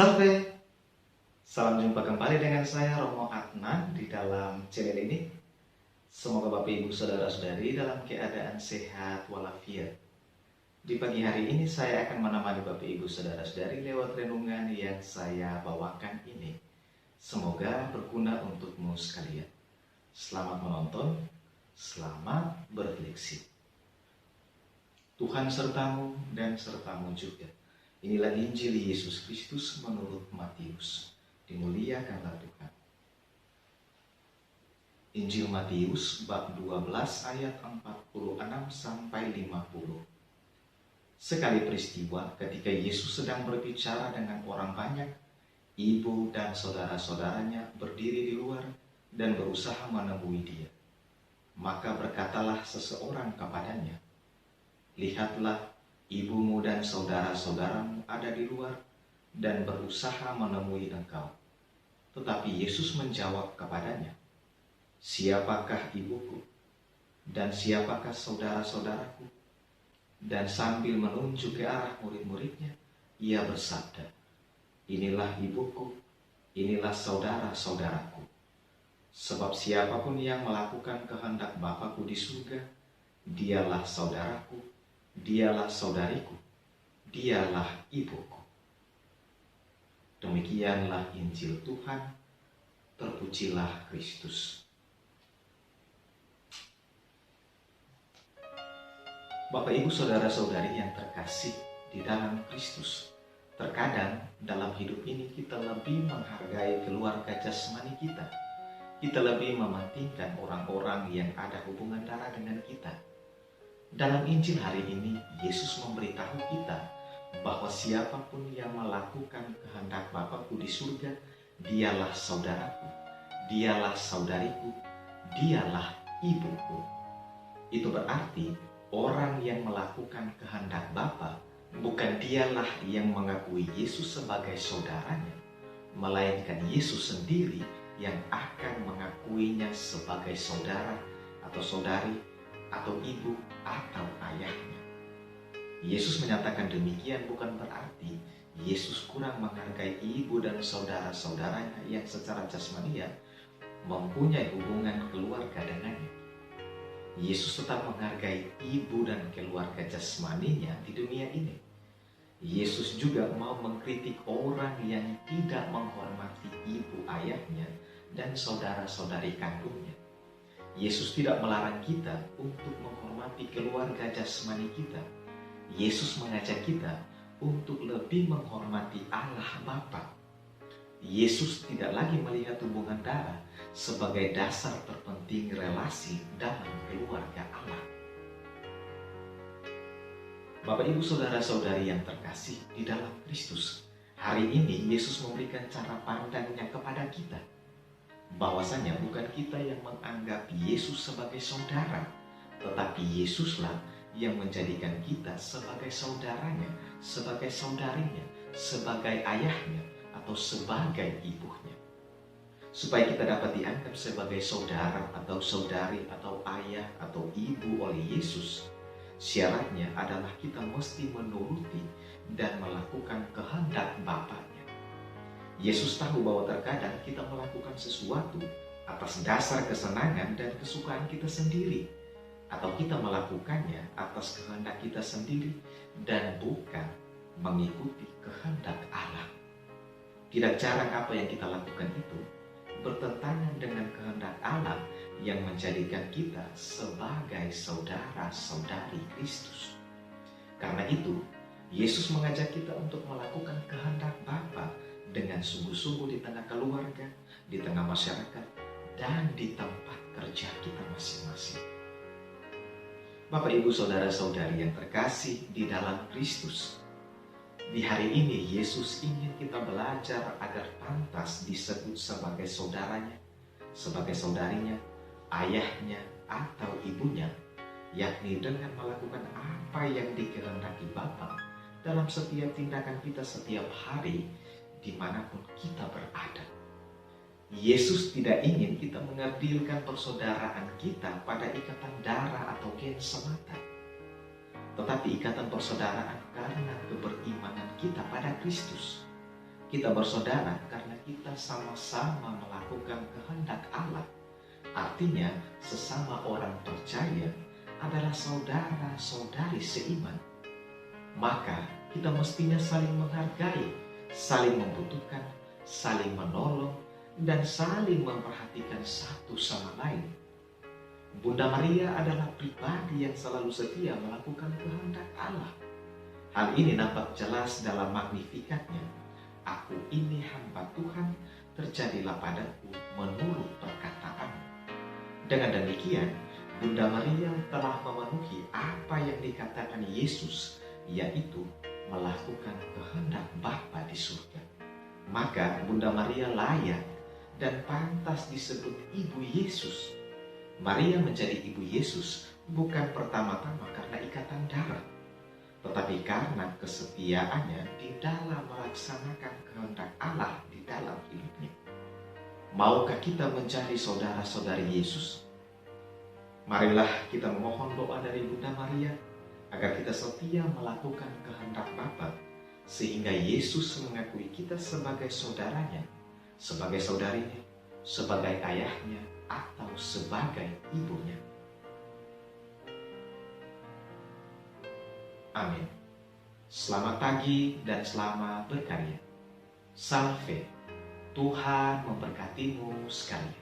Salve, salam jumpa kembali dengan saya Romo Adnan di dalam channel ini. Semoga Bapak Ibu Saudara-saudari dalam keadaan sehat walafiat. Di pagi hari ini saya akan menemani Bapak Ibu Saudara-saudari lewat renungan yang saya bawakan ini. Semoga berguna untukmu sekalian. Selamat menonton, selamat berefleksi. Tuhan sertamu dan sertamu juga. Inilah Injil Yesus Kristus menurut Matius. Dimuliakanlah Tuhan. Injil Matius bab 12 ayat 46 sampai 50. Sekali peristiwa ketika Yesus sedang berbicara dengan orang banyak, ibu dan saudara-saudaranya berdiri di luar dan berusaha menemui dia. Maka berkatalah seseorang kepadanya, "Lihatlah, ibumu dan saudara-saudaramu ada di luar dan berusaha menemui engkau." Tetapi Yesus menjawab kepadanya, "Siapakah ibuku dan siapakah saudara-saudaraku?" Dan sambil menunjuk ke arah murid-muridnya, ia bersabda, "Inilah ibuku, inilah saudara-saudaraku. Sebab siapapun yang melakukan kehendak Bapa-Ku di surga, dialah saudaraku, dialah saudariku, dialah ibuku." Demikianlah Injil Tuhan, terpujilah Kristus. Bapak Ibu Saudara-saudari yang terkasih di dalam Kristus, terkadang dalam hidup ini kita lebih menghargai keluarga jasmani kita. Kita lebih mementingkan orang-orang yang ada hubungan darah dengan kita. Dalam Injil hari ini, Yesus memberitahu kita bahwa siapapun yang melakukan kehendak Bapa-Ku di surga, dialah saudaraku, dialah saudariku, dialah ibuku. Itu berarti orang yang melakukan kehendak Bapa, bukan dialah yang mengakui Yesus sebagai saudaranya, melainkan Yesus sendiri yang akan mengakuinya sebagai saudara atau saudari atau ibu atau ayahnya. Yesus menyatakan demikian bukan berarti Yesus kurang menghargai ibu dan saudara-saudaranya yang secara jasmania mempunyai hubungan keluarga dengannya. Yesus tetap menghargai ibu dan keluarga jasmaninya di dunia ini. Yesus juga mau mengkritik orang yang tidak menghormati ibu ayahnya dan saudara-saudari kandungnya. Yesus tidak melarang kita untuk menghormati keluarga jasmani kita. Yesus mengajak kita untuk lebih menghormati Allah Bapa. Yesus tidak lagi melihat hubungan darah sebagai dasar terpenting relasi dalam keluarga Allah. Bapak Ibu Saudara-saudari yang terkasih di dalam Kristus, hari ini Yesus memberikan cara pandangnya kepada kita. Bahwasanya bukan kita yang menganggap Yesus sebagai saudara, tetapi Yesuslah yang menjadikan kita sebagai saudaranya, sebagai saudarinya, sebagai ayahnya, atau sebagai ibunya. Supaya kita dapat dianggap sebagai saudara atau saudari atau ayah atau ibu oleh Yesus, syaratnya adalah kita mesti menuruti dan melakukan kehendak Bapaknya. Yesus tahu bahwa terkadang kita melakukan sesuatu atas dasar kesenangan dan kesukaan kita sendiri, atau kita melakukannya atas kehendak kita sendiri dan bukan mengikuti kehendak Allah. Tidak jarang apa yang kita lakukan itu bertentangan dengan kehendak Allah yang menjadikan kita sebagai saudara-saudari Kristus. Karena itu, Yesus mengajak kita untuk melakukan kehendak Bapa dengan sungguh-sungguh di tengah keluarga, di tengah masyarakat, dan di tempat kerja kita masing-masing. Bapak Ibu Saudara-saudari yang terkasih di dalam Kristus, di hari ini Yesus ingin kita belajar agar pantas disebut sebagai saudaranya, sebagai saudarinya, ayahnya, atau ibunya, yakni dengan melakukan apa yang dikehendaki Bapa dalam setiap tindakan kita setiap hari, dimanapun kita berada. Yesus tidak ingin kita mengerdilkan persaudaraan kita pada ikatan darah atau gen semata, tetapi ikatan persaudaraan karena keberimanan kita pada Kristus. Kita bersaudara karena kita sama-sama melakukan kehendak Allah. Artinya, sesama orang percaya adalah saudara-saudari seiman. Maka, kita mestinya saling menghargai, saling membutuhkan, saling menolong, dan saling memperhatikan satu sama lain. Bunda Maria adalah pribadi yang selalu setia melakukan kehendak Allah. Hal ini nampak jelas dalam Magnifikatnya. Aku ini hamba Tuhan, terjadilah padaku menurut perkataan. Dengan demikian, Bunda Maria telah memenuhi apa yang dikatakan Yesus, yaitu melakukan kehendak Bapa di surga. Maka Bunda Maria layak dan pantas disebut Ibu Yesus. Maria menjadi Ibu Yesus bukan pertama-tama karena ikatan darah, tetapi karena kesetiaannya di dalam melaksanakan kehendak Allah di dalam hidupnya. Maukah kita menjadi saudara-saudari Yesus? Marilah kita memohon doa dari Bunda Maria agar kita setia melakukan kehendak Bapa, sehingga Yesus mengakui kita sebagai saudaranya, sebagai saudarinya, sebagai ayahnya, atau sebagai ibunya. Amin. Selamat pagi dan selamat berkarya. Salve, Tuhan memberkatimu sekalian.